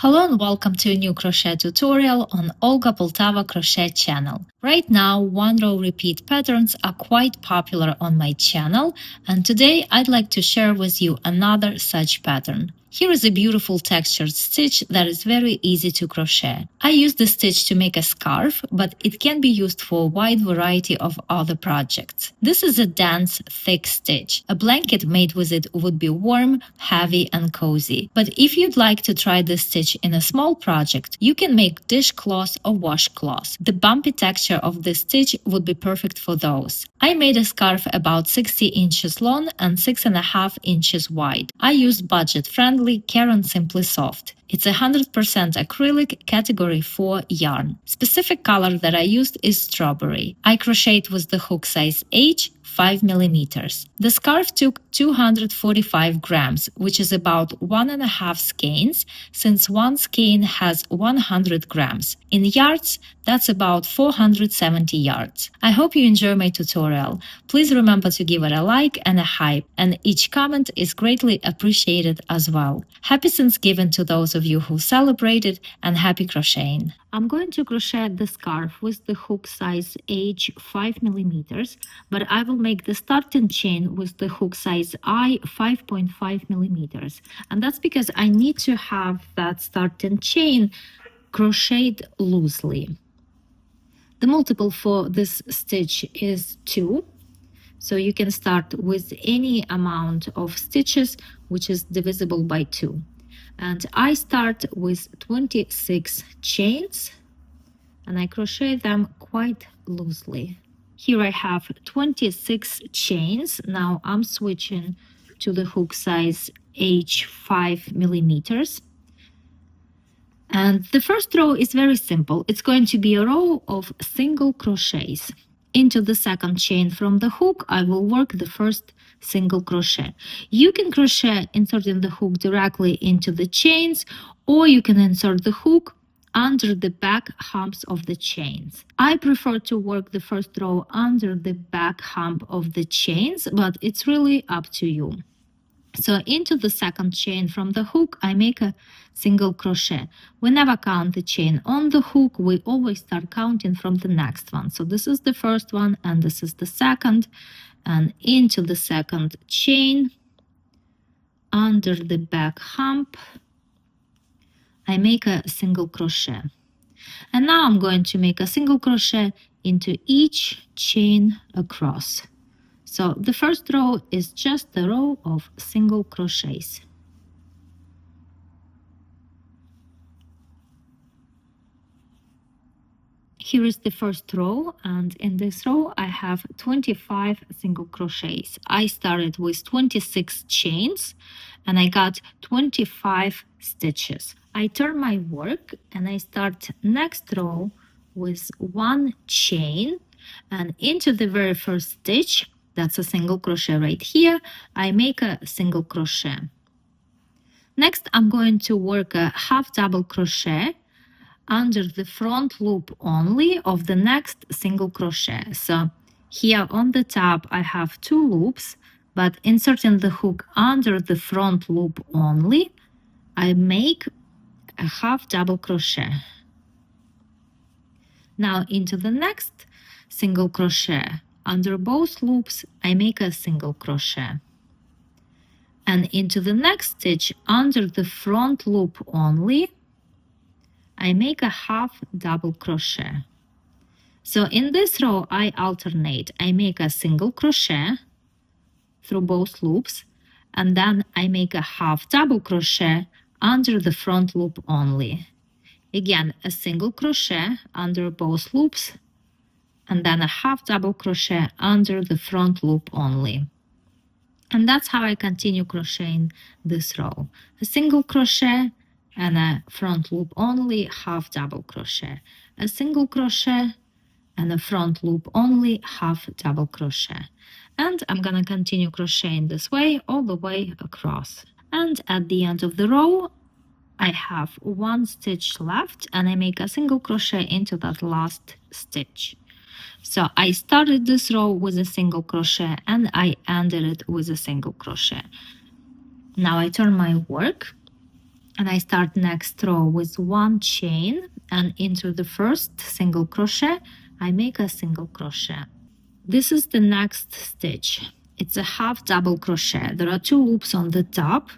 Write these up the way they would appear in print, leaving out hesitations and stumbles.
Hello and welcome to a new crochet tutorial on Olga Poltava crochet channel. Right now, one row repeat patterns are quite popular on my channel, and today I'd like to share with you another such pattern. Here is a beautiful textured stitch that is very easy to crochet. I use this stitch to make a scarf, but it can be used for a wide variety of other projects. This is a dense, thick stitch. A blanket made with it would be warm, heavy, and cozy. But if you'd like to try this stitch in a small project, you can make dishcloths or washcloths. The bumpy texture of this stitch would be perfect for those. I made a scarf about 60 inches long and 6.5 inches wide. I used budget-friendly Caron Simply Soft. It's 100% acrylic category 4 yarn. Specific color that I used is strawberry. I crocheted with the hook size H 5 millimeters. The scarf took 245 grams, which is about 1.5 skeins, since one skein has 100 grams. In yards, that's about 470 yards. I hope you enjoy my tutorial. Please remember to give it a like and a hype, and each comment is greatly appreciated as well. Happy Thanksgiving to those of you who celebrated, and happy crocheting. I'm going to crochet the scarf with the hook size H 5 millimeters, but I will make the starting chain with the hook size I 5.5 millimeters. And that's because I need to have that starting chain crocheted loosely. The multiple for this stitch is 2. So you can start with any amount of stitches which is divisible by 2. And I start with 26 chains and I crochet them quite loosely. Here I have 26 chains. Now I'm switching to the hook size H 5 millimeters. And the first row is very simple. It's going to be a row of single crochets. Into the second chain from the hook, I will work the first single crochet. You can crochet inserting the hook directly into the chains, or you can insert the hook under the back humps of the chains. I prefer to work the first row under the back hump of the chains, but it's really up to you. So into the second chain from the hook, I make a single crochet. We never count the chain on the hook, we always start counting from the next one. So this is the first one and this is the second, and into the second chain, under the back hump, I make a single crochet. And now I'm going to make a single crochet into each chain across. So the first row is just a row of single crochets. Here is the first row, and in this row I have 25 single crochets. I started with 26 chains and I got 25 stitches. I turn my work and I start next row with 1 chain, and into the very first stitch, that's a single crochet right here, I make a single crochet. Next I'm going to work a half double crochet under the front loop only of the next single crochet. So here on the top I have 2 loops, but inserting the hook under the front loop only, I make a half double crochet. Now into the next single crochet, under both loops I make a single crochet. And into the next stitch under the front loop only, I make a half double crochet. So in this row I alternate. I make a single crochet through both loops, and then I make a half double crochet under the front loop only. Again, a single crochet under both loops, and then a half double crochet under the front loop only. And that's how I continue crocheting this row. A single crochet and a front loop only, half double crochet. A single crochet and a front loop only, half double crochet. And I'm gonna continue crocheting this way all the way across. And at the end of the row, I have 1 stitch left and I make a single crochet into that last stitch. So I started this row with a single crochet and I ended it with a single crochet. Now I turn my work and I start next row with 1 chain, and into the first single crochet I make a single crochet. This is the next stitch. It's a half double crochet. There are 2 loops on the top,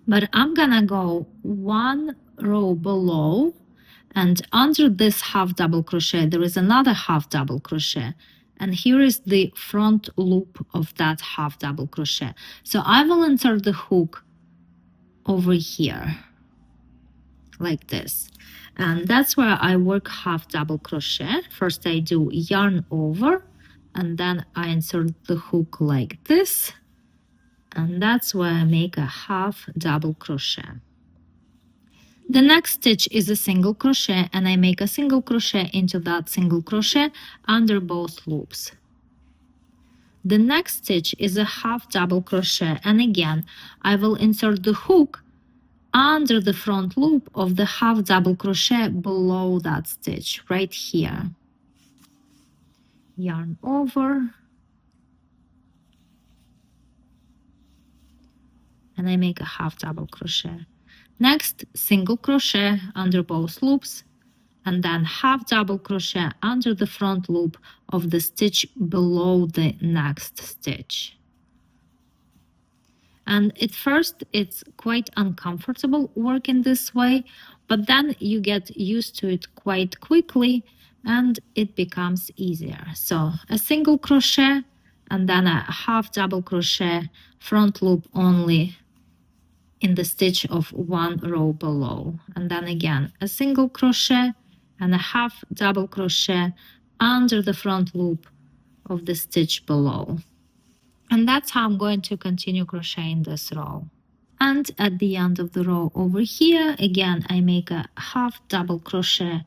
but I'm gonna go 1 row below, and under this half double crochet there is another half double crochet, and here is the front loop of that half double crochet. So I will insert the hook over here like this, and that's where I work half double crochet. First I do yarn over, and then I insert the hook like this, and that's where I make a half double crochet. The next stitch is a single crochet, and I make a single crochet into that single crochet under both loops. The next stitch is a half double crochet, and again I will insert the hook under the front loop of the half double crochet below that stitch right here. Yarn over, and I make a half double crochet. Next, single crochet under both loops, and then half double crochet under the front loop of the stitch below the next stitch. And at first it's quite uncomfortable working this way, but then you get used to it quite quickly and it becomes easier. So a single crochet and then a half double crochet front loop only in the stitch of 1 row below, and then again a single crochet and a half double crochet under the front loop of the stitch below. And that's how I'm going to continue crocheting this row. And at the end of the row over here, again I make a half double crochet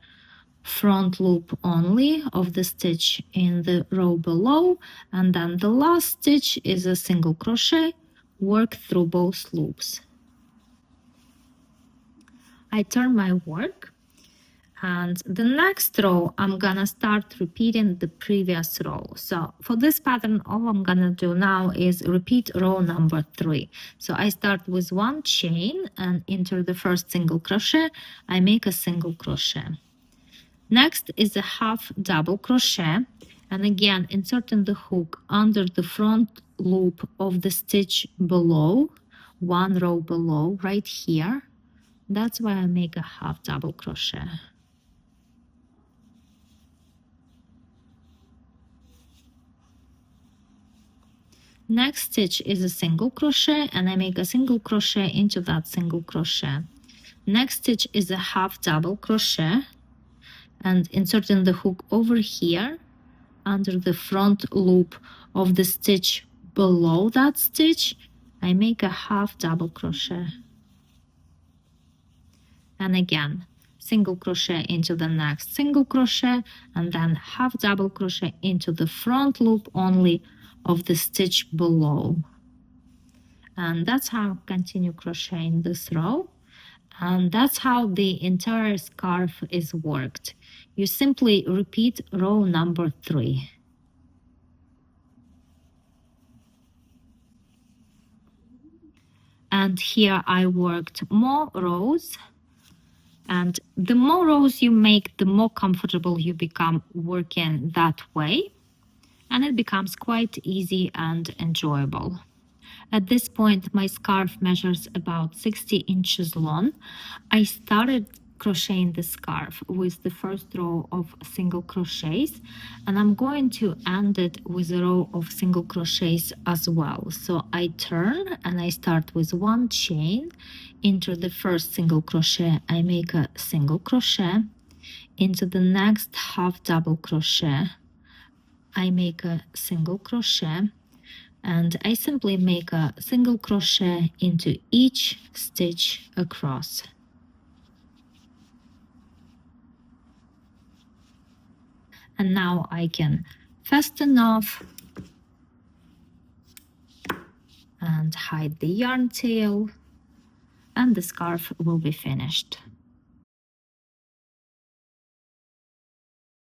front loop only of the stitch in the row below, and then the last stitch is a single crochet, work through both loops. I turn my work, and the next row I'm gonna start repeating the previous row. So for this pattern all I'm gonna do now is repeat row number 3. So I start with 1 chain and enter the first single crochet, I make a single crochet. Next is a half double crochet, and again inserting the hook under the front loop of the stitch below, 1 row below right here. That's why I make a half double crochet. Next stitch is a single crochet, and I make a single crochet into that single crochet. Next stitch is a half double crochet, and inserting the hook over here under the front loop of the stitch below that stitch, I make a half double crochet. And again single crochet into the next single crochet, and then half double crochet into the front loop only of the stitch below. And that's how I continue crocheting this row, and that's how the entire scarf is worked. You simply repeat row number 3. And here I worked more rows, and the more rows you make, the more comfortable you become working that way, and it becomes quite easy and enjoyable. At this point my scarf measures about 60 inches long. I started crocheting the scarf with the first row of single crochets, and I'm going to end it with a row of single crochets as well. So I turn and I start with 1 chain, into the first single crochet I make a single crochet, into the next half double crochet I make a single crochet, and I simply make a single crochet into each stitch across. And now I can fasten off and hide the yarn tail, and the scarf will be finished.